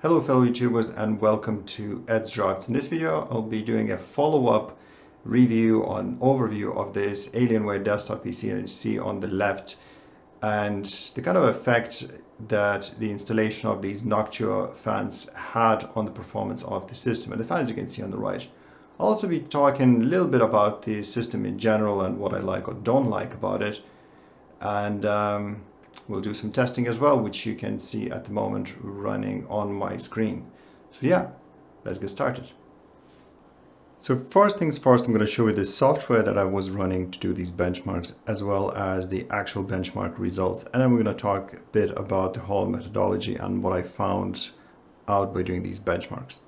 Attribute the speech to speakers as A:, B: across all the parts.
A: Hello fellow YouTubers and welcome to Ed's Drafts. In this video I'll be doing a follow-up review on overview of this Alienware desktop PC that you see on the left and the kind of effect that the installation of these Noctua fans had on the performance of the system, and the fans you can see on the right. I'll also be talking a little bit about the system in general and what I like or don't like about it, and we'll do some testing as well, which you can see at the moment running on my screen. So yeah, let's get started. So first things first, I'm going to show you the software that I was running to do these benchmarks, as well as the actual benchmark results. And then we're going to talk a bit about the whole methodology and what I found out by doing these benchmarks.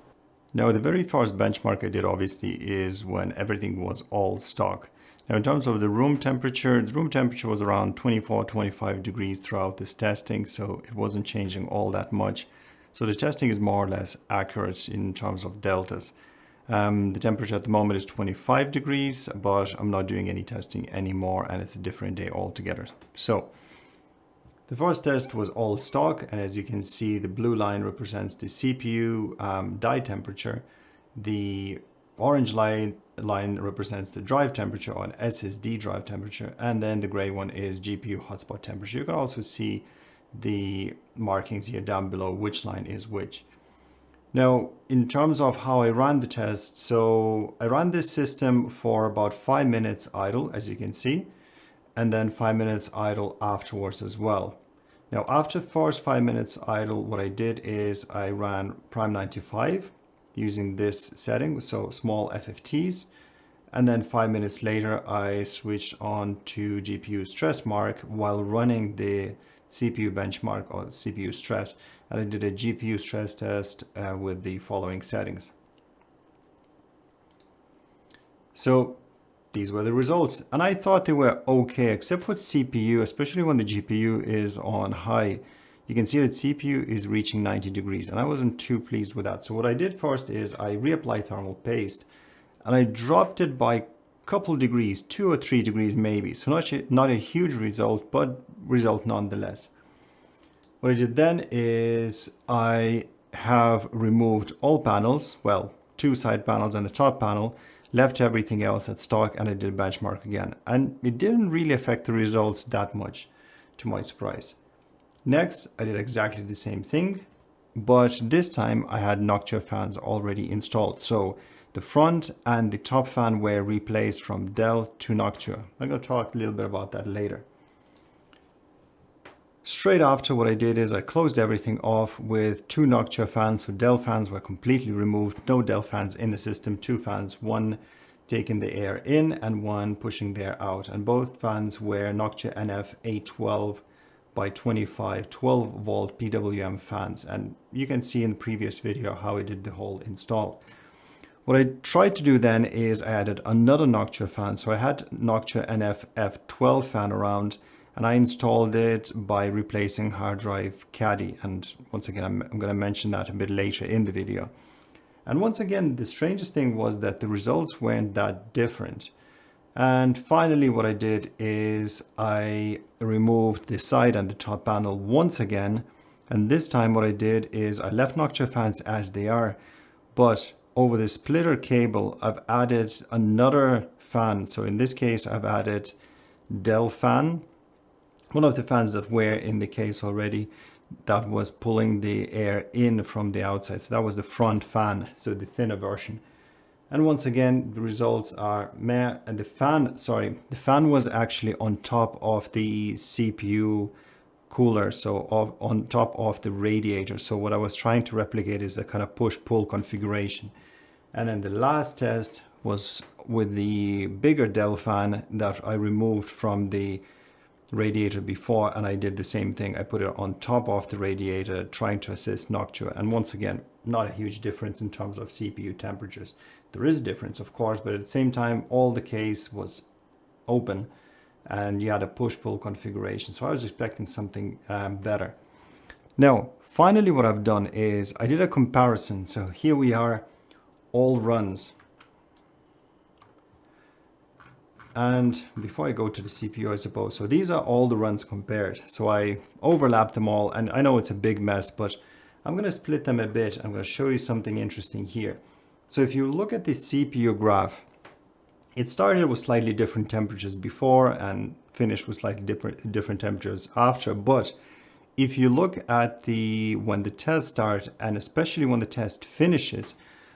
A: Now, the very first benchmark I did obviously is when everything was all stock. Now, in terms of the room temperature was around 24-25 degrees throughout this testing, so it wasn't changing all that much. So the testing is more or less accurate in terms of deltas. The temperature at the moment is 25 degrees, but I'm not doing any testing anymore, and it's a different day altogether. So the first test was all stock, and as you can see, the blue line represents the CPU die temperature. The orange line represents the drive temperature or SSD drive temperature, and then the gray one is GPU hotspot temperature. You can also see the markings here down below which line is which. Now, in terms of how I ran the test, so I ran this system for about 5 minutes idle, as you can see, and then 5 minutes idle afterwards as well. Now, after first 5 minutes idle, what I did is I ran Prime 95 using this setting, so small FFTs, and then 5 minutes later I switched on to GPU stress mark while running the CPU benchmark or CPU stress, and I did a GPU stress test with the following settings. So these were the results, and I thought they were okay, except for CPU, especially when the GPU is on high. You can see that CPU is reaching 90 degrees, and I wasn't too pleased with that. So what I did first is I reapplied thermal paste, and I dropped it by a couple degrees, 2 or 3 degrees maybe. So not a huge result, but result nonetheless. What I did then is I have removed all panels, well, 2 side panels and the top panel, left everything else at stock, and I did a benchmark again. And it didn't really affect the results that much, to my surprise. Next, I did exactly the same thing, but this time I had Noctua fans already installed. So the front and the top fan were replaced from Dell to Noctua. I'm going to talk a little bit about that later. Straight after, what I did is I closed everything off with 2 Noctua fans. So Dell fans were completely removed, no Dell fans in the system, 2 fans, one taking the air in and one pushing the air out. And both fans were Noctua NF-A12 by 25 12 volt PWM fans, and you can see in the previous video how I did the whole install. What I tried to do then is I added another Noctua fan. So I had Noctua NF-F12 fan around, and I installed it by replacing hard drive caddy, and once again I'm going to mention that a bit later in the video. And once again, the strangest thing was that the results weren't that different. And finally, what I did is I removed the side and the top panel once again. And this time what I did is I left Noctua fans as they are, but over the splitter cable, I've added another fan. So in this case, I've added Dell fan, one of the fans that were in the case already, that was pulling the air in from the outside. So that was the front fan, so the thinner version. And once again, the results are meh. And the fan was actually on top of the CPU cooler, so on top of the radiator. So what I was trying to replicate is a kind of push-pull configuration. And then the last test was with the bigger Dell fan that I removed from the radiator before, and I did the same thing. I put it on top of the radiator, trying to assist Noctua, and once again, not a huge difference in terms of CPU temperatures. There is a difference, of course, but at the same time, all the case was open and you had a push-pull configuration. So I was expecting something better. Now, finally, what I've done is I did a comparison. So here we are, all runs. And before I go to the CPU, I suppose, so these are all the runs compared. So I overlapped them all, and I know it's a big mess, but I'm going to split them a bit. I'm going to show you something interesting here. So if you look at the CPU graph, it started with slightly different temperatures before and finished with slightly different temperatures after. But if you look at when the test starts and especially when the test finishes,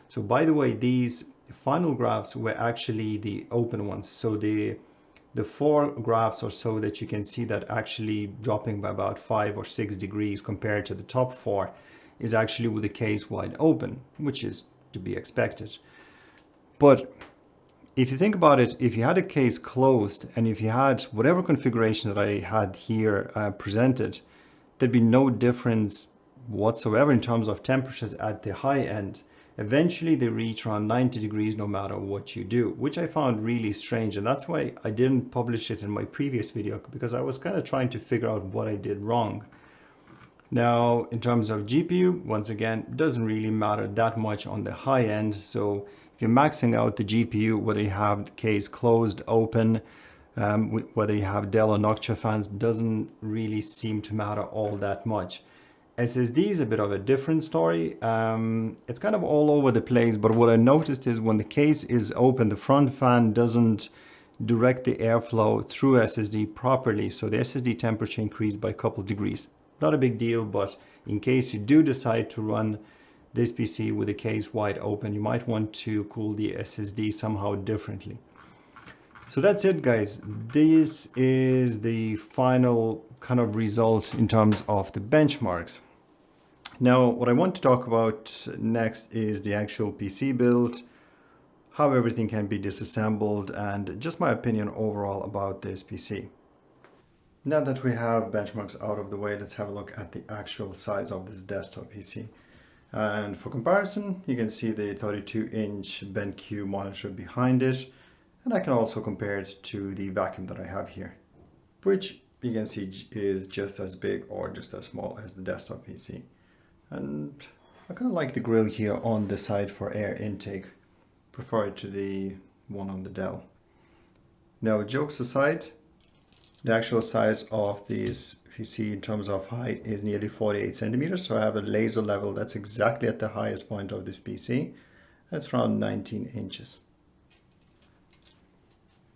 A: so by the way, these final graphs were actually the open ones. So the 4 graphs or so that you can see that actually dropping by about 5 or 6 degrees compared to the top 4 is actually with the case wide open, which is to be expected. But if you think about it, if you had a case closed and if you had whatever configuration that I had here presented, there'd be no difference whatsoever in terms of temperatures at the high end. Eventually they reach around 90 degrees no matter what you do, which I found really strange. And that's why I didn't publish it in my previous video, because I was kind of trying to figure out what I did wrong. Now, in terms of GPU, once again, it doesn't really matter that much on the high end. So if you're maxing out the GPU, whether you have the case closed, open, whether you have Dell or Noctua fans, doesn't really seem to matter all that much. SSD is a bit of a different story. It's kind of all over the place, but what I noticed is when the case is open, the front fan doesn't direct the airflow through SSD properly. So the SSD temperature increased by a couple of degrees. Not a big deal, but in case you do decide to run this PC with the case wide open, you might want to cool the SSD somehow differently. So that's it, guys. This is the final kind of result in terms of the benchmarks. Now, what I want to talk about next is the actual PC build, how everything can be disassembled, and just my opinion overall about this PC. Now that we have benchmarks out of the way, let's have a look at the actual size of this desktop PC. And for comparison, you can see the 32-inch BenQ monitor behind it. And I can also compare it to the vacuum that I have here, which you can see is just as big or just as small as the desktop PC. And I kind of like the grill here on the side for air intake. Prefer it to the one on the Dell. Now, jokes aside, the actual size of this PC in terms of height is nearly 48 centimeters. So I have a laser level that's exactly at the highest point of this PC. That's around 19 inches.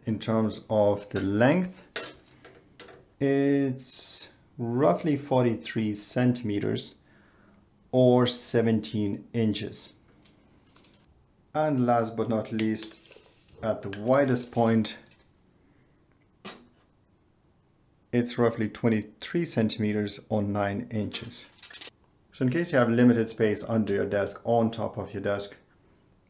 A: In terms of the length, it's roughly 43 centimeters or 17 inches. And last but not least, at the widest point, it's roughly 23 centimeters or 9 inches. So in case you have limited space under your desk, on top of your desk,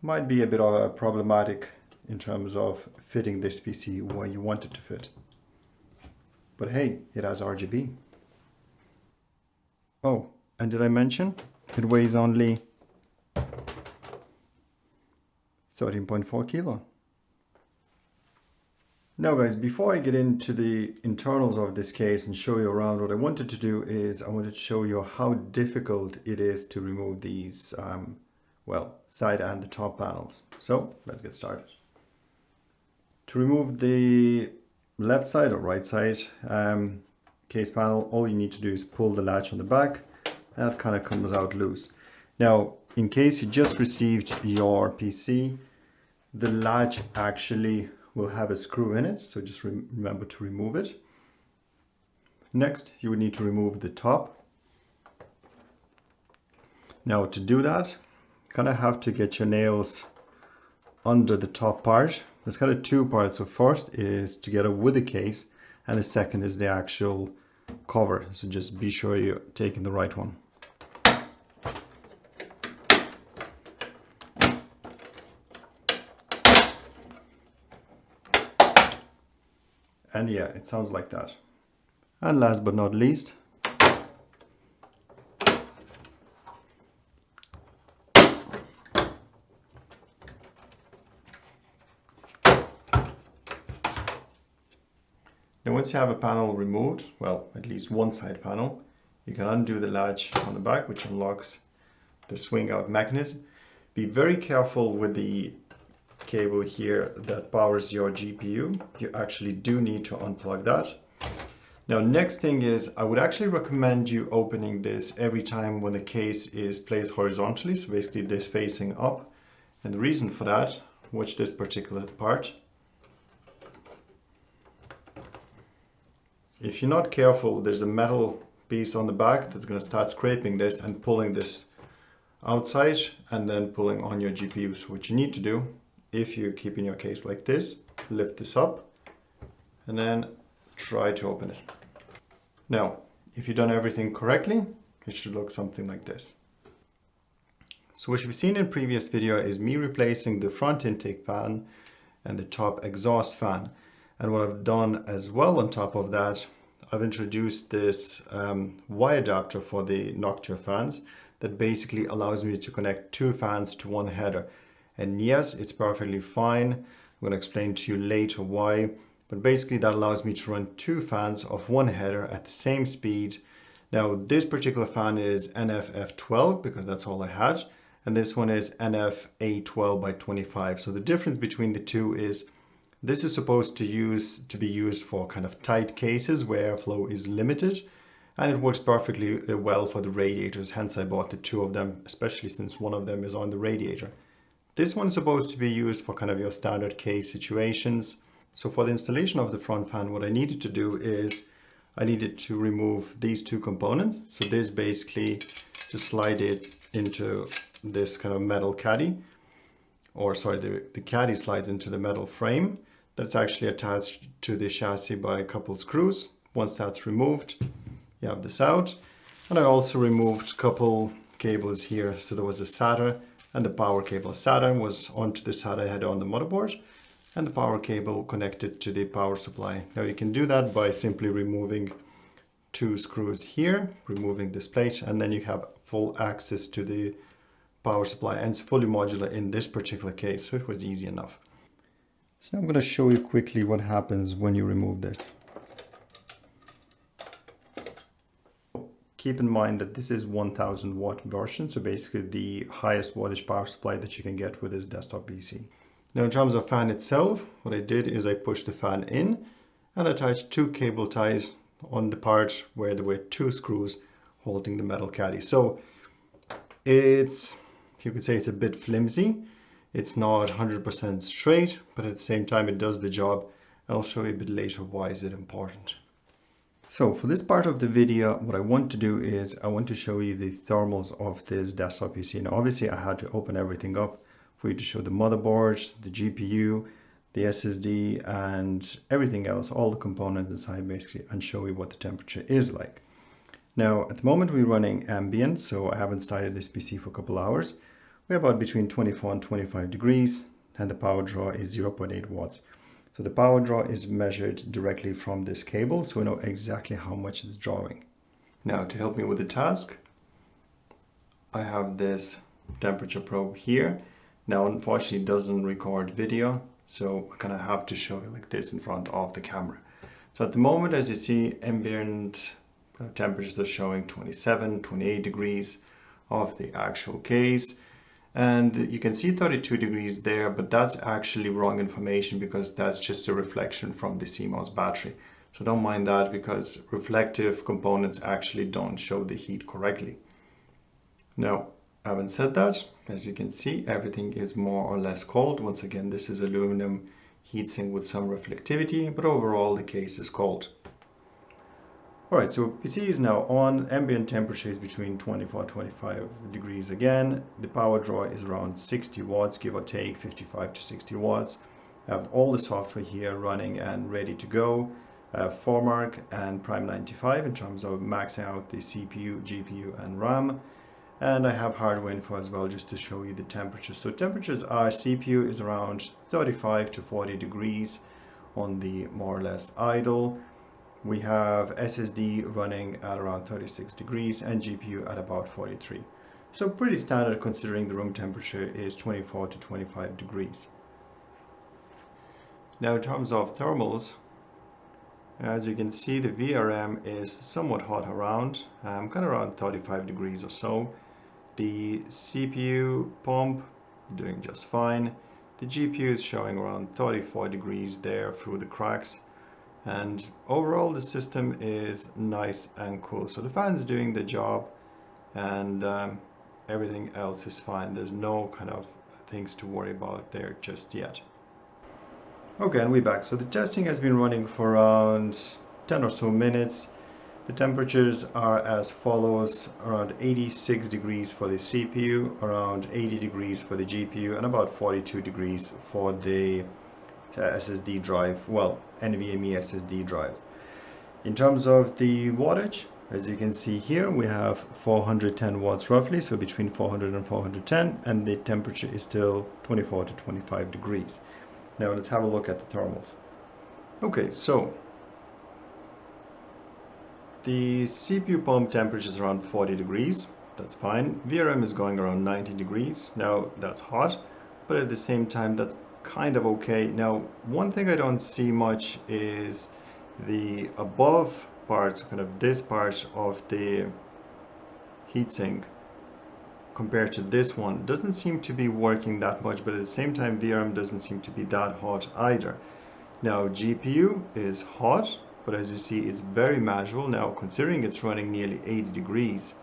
A: might be a bit of a problematic in terms of fitting this PC where you want it to fit. But hey, it has RGB. Oh, and did I mention it weighs only 13.4 kilo. Now guys, before I get into the internals of this case and show you around, what I wanted to do is I wanted to show you how difficult it is to remove these well, side and the top panels. So let's get started. To remove the left side or right side case panel, all you need to do is pull the latch on the back, and that kind of comes out loose. Now, in case you just received your PC, the latch actually will have a screw in it, so just remember to remove it. Next, you would need to remove the top. Now, to do that, you kind of have to get your nails under the top part. There's kind of two parts. So first is together with the case, and the second is the actual cover. So just be sure you're taking the right one. And yeah, it sounds like that. And last but not least, now once you have a panel removed, well, at least one side panel, you can undo the latch on the back, which unlocks the swing out mechanism. Be very careful with the cable here that powers your GPU. You actually do need to unplug that. Now, next thing is I would actually recommend you opening this every time when the case is placed horizontally, so basically this facing up. And the reason for that, watch this particular part. If you're not careful, there's a metal piece on the back that's going to start scraping this and pulling this outside and then pulling on your GPU. So what you need to do, if you're keeping your case like this, lift this up and then try to open it. Now, if you've done everything correctly, it should look something like this. So what you've seen in previous video is me replacing the front intake fan and the top exhaust fan. And what I've done as well on top of that, I've introduced this Y adapter for the Noctua fans that basically allows me to connect two fans to one header. And yes, it's perfectly fine. I'm going to explain to you later why. But basically that allows me to run two fans of one header at the same speed. Now this particular fan is NF-F12 because that's all I had. And this one is NF-A12x25. So the difference between the two is this is supposed to be used for kind of tight cases where airflow is limited. And it works perfectly well for the radiators. Hence I bought the two of them, especially since one of them is on the radiator. This one's supposed to be used for kind of your standard case situations. So for the installation of the front fan, what I needed to do is I needed to remove these two components. So this basically just slide it into this kind of metal caddy, or sorry, the caddy slides into the metal frame that's actually attached to the chassis by a couple screws. Once that's removed, you have this out. And I also removed a couple cables here. So there was a SATA and the power cable. SATA was onto the SATA header on the motherboard, and the power cable connected to the power supply. Now you can do that by simply removing two screws here, removing this plate, and then you have full access to the power supply, and it's fully modular in this particular case, so it was easy enough. So I'm going to show you quickly what happens when you remove this. Keep in mind that this is 1000 watt version, so basically the highest wattage power supply that you can get with this desktop PC. Now in terms of fan itself, what I did is I pushed the fan in and attached two cable ties on the part where there were two screws holding the metal caddy. So it's, you could say it's a bit flimsy. It's not 100% straight, but at the same time it does the job. I'll show you a bit later why is it important. So for this part of the video, what I want to do is I want to show you the thermals of this desktop PC. Now obviously I had to open everything up for you to show the motherboard, the GPU, the SSD, and everything else, all the components inside basically, and show you what the temperature is like. Now at the moment we're running ambient, so I haven't started this PC for a couple hours. We're about between 24 and 25 degrees, and the power draw is 0.8 watts. So the power draw is measured directly from this cable, so we know exactly how much it's drawing. Now to help me with the task, I have this temperature probe here. Now unfortunately it doesn't record video, so I kind of have to show you like this in front of the camera. So at the moment, as you see, ambient temperatures are showing 27, 28 degrees of the actual case. And you can see 32 degrees there, but that's actually wrong information because that's just a reflection from the CMOS battery. So don't mind that because reflective components actually don't show the heat correctly. Now, having said that, as you can see, everything is more or less cold. Once again, this is aluminum heatsink with some reflectivity, but overall the case is cold. Alright, so PC is now on. Ambient temperature is between 24 and 25 degrees again. The power draw is around 60 watts, give or take 55 to 60 watts. I have all the software here running and ready to go. Formark and Prime 95 in terms of maxing out the CPU, GPU and RAM. And I have hardware info as well just to show you the temperatures. So temperatures are, CPU is around 35 to 40 degrees on the more or less idle. We have SSD running at around 36 degrees and GPU at about 43. So pretty standard considering the room temperature is 24 to 25 degrees. Now in terms of thermals, as you can see the VRM is somewhat hot around, kind of around 35 degrees or so. The CPU pump doing just fine. The GPU is showing around 34 degrees there through the cracks. And overall, the system is nice and cool. So the fan's doing the job, and everything else is fine. There's no kind of things to worry about there just yet. Okay, and we're back. So the testing has been running for around 10 or so minutes. The temperatures are as follows: around 86 degrees for the CPU, around 80 degrees for the GPU, and about 42 degrees for the SSD drive, well, NVMe SSD drives. In terms of the wattage, as you can see here, we have 410 watts roughly, so between 400 and 410, and the temperature is still 24 to 25 degrees. Now let's have a look at the thermals. Okay, so the CPU pump temperature is around 40 degrees. That's fine. VRM is going around 90 degrees. Now that's hot, but at the same time that's kind of okay. Now one thing I don't see much is the above parts, kind of this part of the heatsink compared to this one doesn't seem to be working that much, but at the same time VRM doesn't seem to be that hot either. Now GPU is hot, but as you see it's very manageable. Now considering it's running nearly 80 degrees,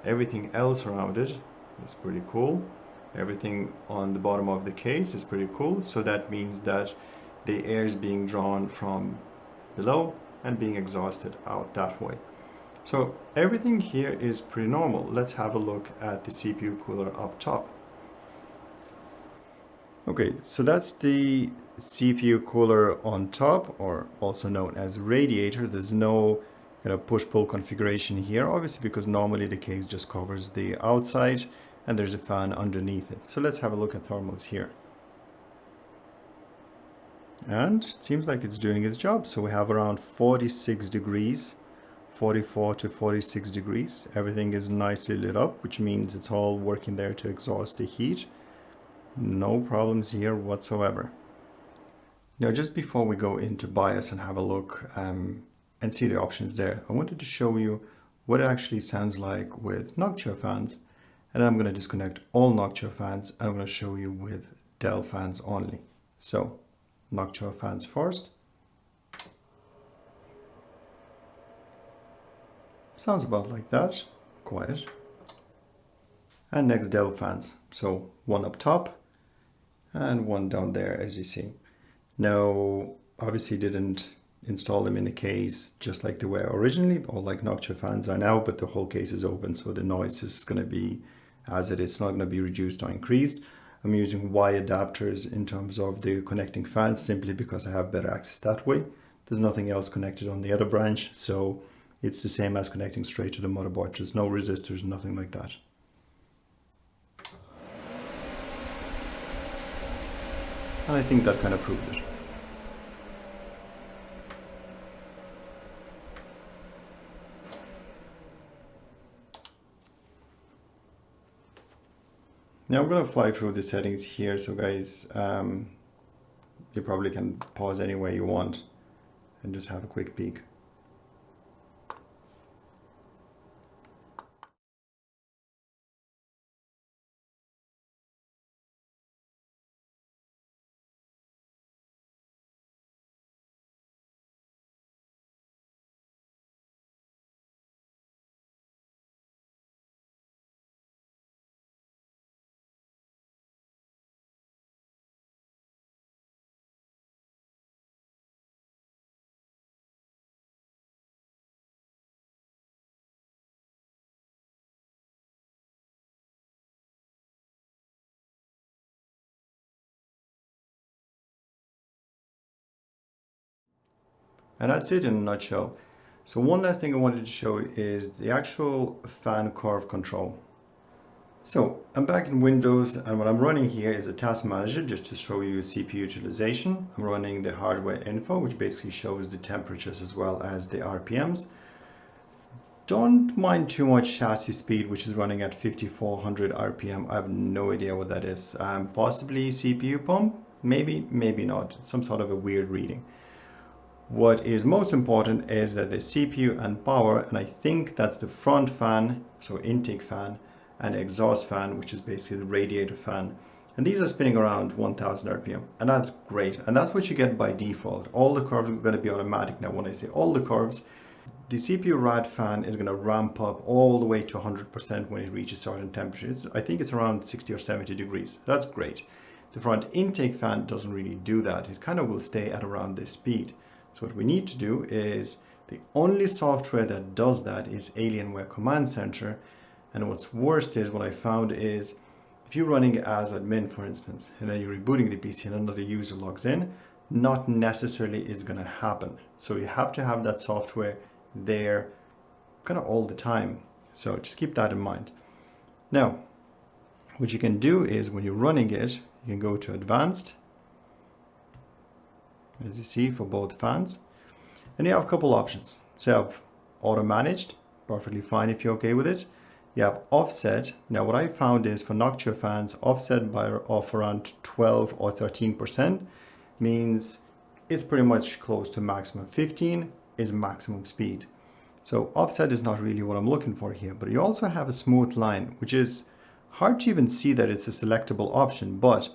A: everything else around it is pretty cool. Everything on the bottom of the case is pretty cool, so that means that the air is being drawn from below and being exhausted out that way. So everything here is pretty normal. Let's have a look at the CPU cooler up top. Okay, so that's the CPU cooler on top, or also known as radiator. There's no kind of push-pull configuration here, obviously, because normally the case just covers the outside and there's a fan underneath it. So let's have a look at thermals here. And it seems like it's doing its job. So we have around 46 degrees, 44 to 46 degrees. Everything is nicely lit up, which means it's all working there to exhaust the heat. No problems here whatsoever. Now, just before we go into BIOS and have a look and see the options there, I wanted to show you what it actually sounds like with Noctua fans. And then I'm going to disconnect all Noctua fans and I'm going to show you with Dell fans only. So Noctua fans first. Sounds about like that, quiet. And next Dell fans. So one up top and one down there, as you see. Now, obviously didn't install them in the case just like they were originally, or like Noctua fans are now, but the whole case is open, so the noise is going to be as it is. It's not going to be reduced or increased. I'm using Y adapters in terms of the connecting fans simply because I have better access that way. There's nothing else connected on the other branch, so it's the same as connecting straight to the motherboard. There's no resistors, nothing like that. And I think that kind of proves it. Now I'm going to fly through the settings here, so guys, you probably can pause anywhere you want and just have a quick peek. And that's it in a nutshell. So one last thing I wanted to show is the actual fan curve control. So I'm back in Windows, and what I'm running here is a task manager just to show you CPU utilization. I'm running the hardware info, which basically shows the temperatures as well as the RPMs. Don't mind too much chassis speed, which is running at 5400 RPM. I have no idea what that is. Possibly CPU pump, maybe, maybe not. It's some sort of a weird reading. What is most important is that the CPU and power, and I think that's the front fan, so intake fan, and exhaust fan, which is basically the radiator fan, And these are spinning around 1000 RPM, and that's great. And that's what you get by default. All the curves are going to be automatic. Now, when I say all the curves, the CPU rad fan is going to ramp up all the way to 100% when it reaches certain temperatures. I think it's around 60 or 70 degrees. That's great. The front intake fan doesn't really do that. It kind of will stay at around this speed. So what we need to do is, the only software that does that is Alienware Command Center. And what's worst is, what I found is, if you're running as admin, for instance, and then you're rebooting the PC and another user logs in, not necessarily is going to happen. So you have to have that software there kind of all the time. So just keep that in mind. Now, what you can do is, when you're running it, you can go to Advanced, as you see, for both fans. And you have a couple options. So you have Auto Managed, perfectly fine if you're okay with it. You have offset. Now, what I found is, for Noctua fans, offset of around 12 or 13% means it's pretty much close to maximum. 15 is maximum speed. So offset is not really what I'm looking for here. But you also have a smooth line, which is hard to even see that it's a selectable option. But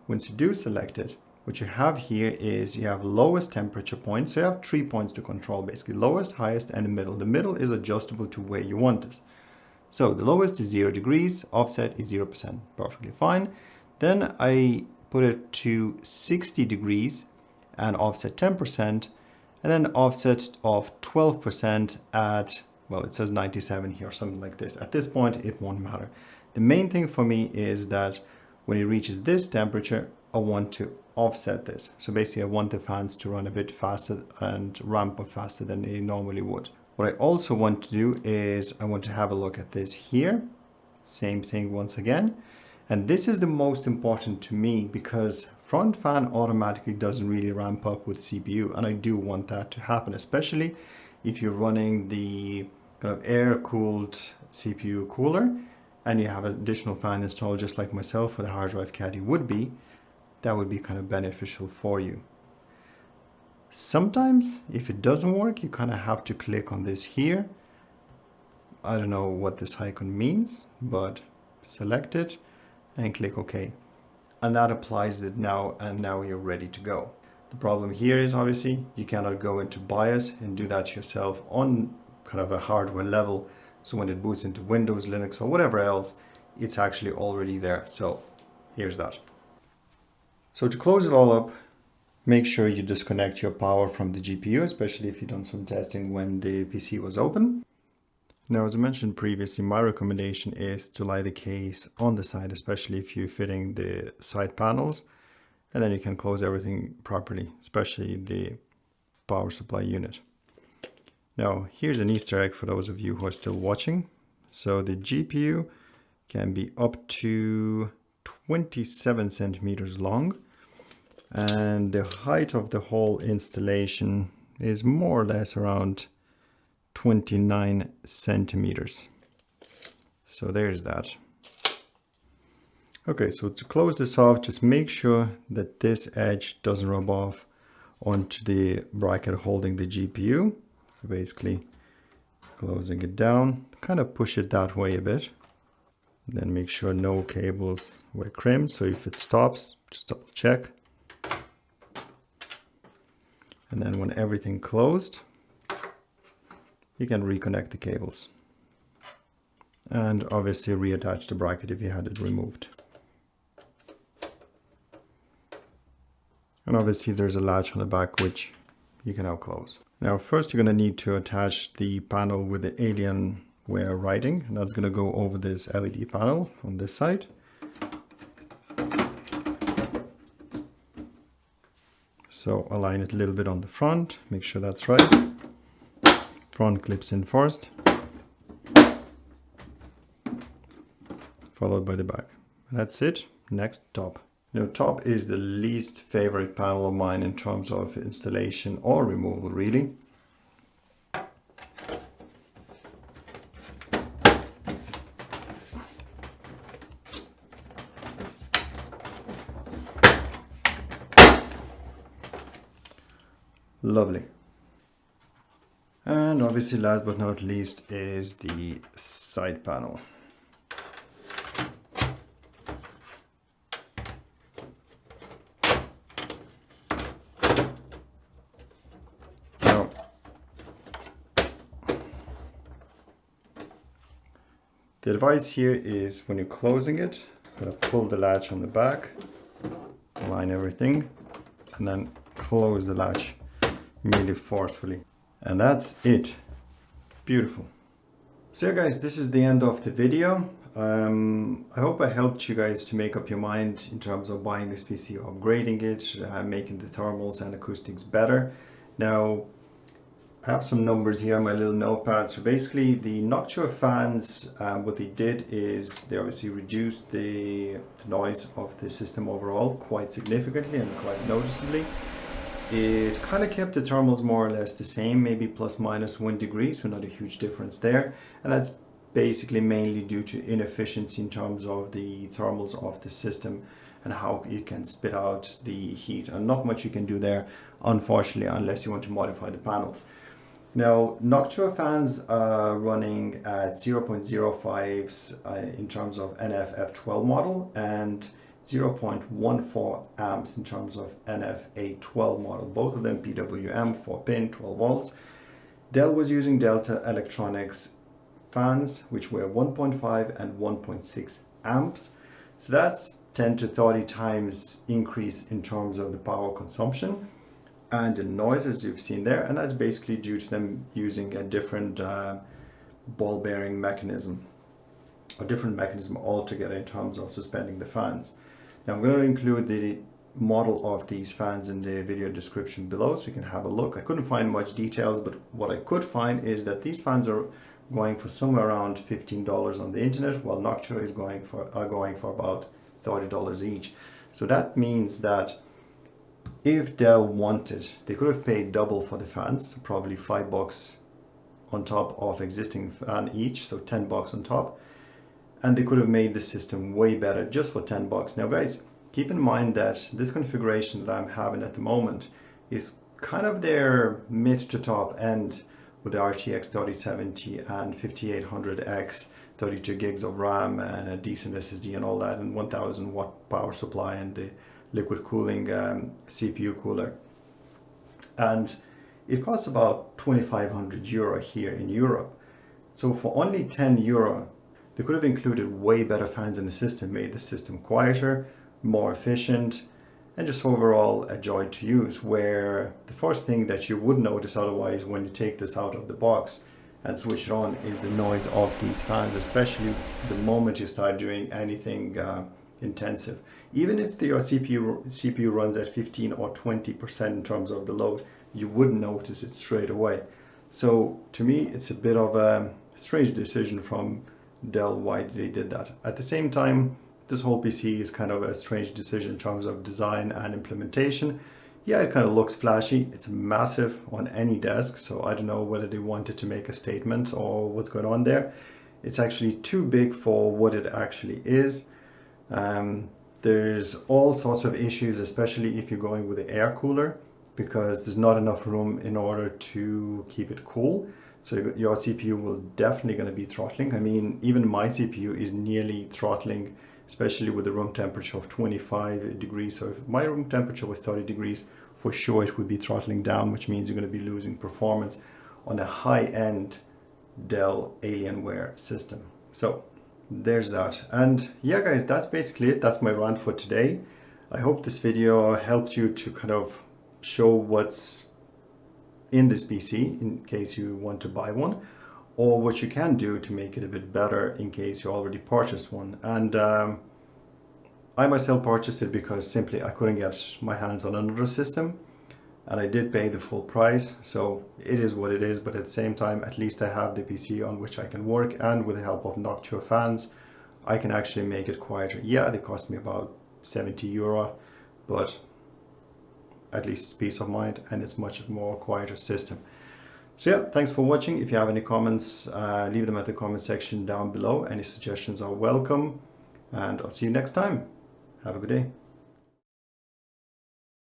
A: once you do select it, what you have here is, you have lowest temperature point. So you have 3 points to control, basically: lowest, highest, and the middle. The middle is adjustable to where you want this. So the lowest is 0 degrees, offset is 0%, perfectly fine. Then I put it to 60 degrees and offset 10%, and then offset of 12% at, well, it says 97 here, something like this. At this point, it won't matter. The main thing for me is that when it reaches this temperature, I want to offset this. So basically, I want the fans to run a bit faster and ramp up faster than they normally would. What I also want to do is, I want to have a look at this here. Same thing once again. And this is the most important to me, because front fan automatically doesn't really ramp up with CPU. And I do want that to happen, especially if you're running the kind of air-cooled CPU cooler and you have an additional fan installed, just like myself with a hard drive caddy would be. That would be kind of beneficial for you. Sometimes, if it doesn't work, you kind of have to click on this here. I don't know what this icon means, but select it and click OK. And that applies it now, and now you're ready to go. The problem here is, obviously, you cannot go into BIOS and do that yourself on kind of a hardware level. So when it boots into Windows, Linux, or whatever else, it's actually already there. So here's that. So to close it all up, make sure you disconnect your power from the GPU, especially if you've done some testing when the PC was open. Now, as I mentioned previously, my recommendation is to lie the case on the side, especially if you're fitting the side panels, and then you can close everything properly, especially the power supply unit. Now, here's an Easter egg for those of you who are still watching. So the GPU can be up to 27 centimeters long. And the height of the whole installation is more or less around 29 centimeters. So there's that. Okay, so to close this off, just make sure that this edge doesn't rub off onto the bracket holding the GPU. So basically, closing it down, kind of push it that way a bit. Then make sure no cables were crimped. So if it stops, just double check. And then when everything closed, you can reconnect the cables. And obviously reattach the bracket if you had it removed. And obviously there's a latch on the back which you can now close. Now first you're going to need to attach the panel with the Alienware writing. And that's going to go over this LED panel on this side. So align it a little bit on the front, make sure that's right. Front clips in first, followed by the back. That's it. Next, top. Now, top is the least favorite panel of mine in terms of installation or removal, really. Lovely. And obviously last but not least is the side panel. The advice here is when you're closing it, I'm going to pull the latch on the back, align everything, and then close the latch really forcefully. And that's it. Beautiful. So yeah, guys, this is the end of the video. I hope I helped you guys to make up your mind in terms of buying this PC, upgrading it, making the thermals and acoustics better. Now, I have some numbers here on my little notepad. So basically the Noctua fans, what they did is they obviously reduced the noise of the system overall quite significantly and quite noticeably. It kind of kept the thermals more or less the same, maybe plus minus 1 degree, so not a huge difference there. And that's basically mainly due to inefficiency in terms of the thermals of the system and how it can spit out the heat. And not much you can do there, unfortunately, unless you want to modify the panels. Now, Noctua fans are running at 0.05s in terms of NF-F12 model and 0.14 amps in terms of NF-A12 model, both of them PWM, 4-pin, 12 volts. Dell was using Delta Electronics fans, which were 1.5 and 1.6 amps. So that's 10 to 30 times increase in terms of the power consumption and the noise, as you've seen there, and that's basically due to them using a different ball bearing mechanism, a different mechanism altogether in terms of suspending the fans. Now I'm going to include the model of these fans in the video description below so you can have a look. I couldn't find much details, but what I could find is that these fans are going for somewhere around $15 on the internet, while Noctua is going for about $30 each. So that means that if Dell wanted, they could have paid double for the fans, probably $5 on top of existing fan each, so $10 on top, and they could have made the system way better just for $10. Now guys, keep in mind that this configuration that I'm having at the moment is kind of their mid to top end with the RTX 3070 and 5800X, 32 gigs of RAM and a decent SSD and all that, and 1000 watt power supply and the liquid cooling CPU cooler. And it costs about 2,500 euro here in Europe. So for only 10 euro, they could have included way better fans in the system, made the system quieter, more efficient, and just overall a joy to use, where the first thing that you would notice otherwise when you take this out of the box and switch it on is the noise of these fans, especially the moment you start doing anything intensive. Even if your CPU runs at 15 or 20% in terms of the load, you wouldn't notice it straight away. So to me, it's a bit of a strange decision from Dell why they did that. At the same time, this whole PC is kind of a strange decision in terms of design and implementation. Yeah, it kind of looks flashy. It's massive on any desk, so I don't know whether they wanted to make a statement or what's going on there. It's actually too big for what it actually is. There's all sorts of issues, especially if you're going with the air cooler, because there's not enough room in order to keep it cool. So your CPU will definitely going to be throttling. I mean, even my CPU is nearly throttling, especially with the room temperature of 25 degrees. So if my room temperature was 30 degrees, for sure it would be throttling down, which means you're going to be losing performance on a high-end Dell Alienware system. So there's that. And yeah, guys, that's basically it. That's my rant for today. I hope this video helped you to kind of show what's in this PC in case you want to buy one, or what you can do to make it a bit better in case you already purchased one. And I myself purchased it because simply I couldn't get my hands on another system, and I did pay the full price, so it is what it is. But at the same time, at least I have the PC on which I can work, and with the help of Noctua fans, I can actually make it quieter. Yeah, they cost me about 70 euro, but at least it's peace of mind, and it's much more quieter system. So yeah, thanks for watching. If you have any comments, leave them at the comment section down below. Any suggestions are welcome, and I'll see you next time. Have a good day.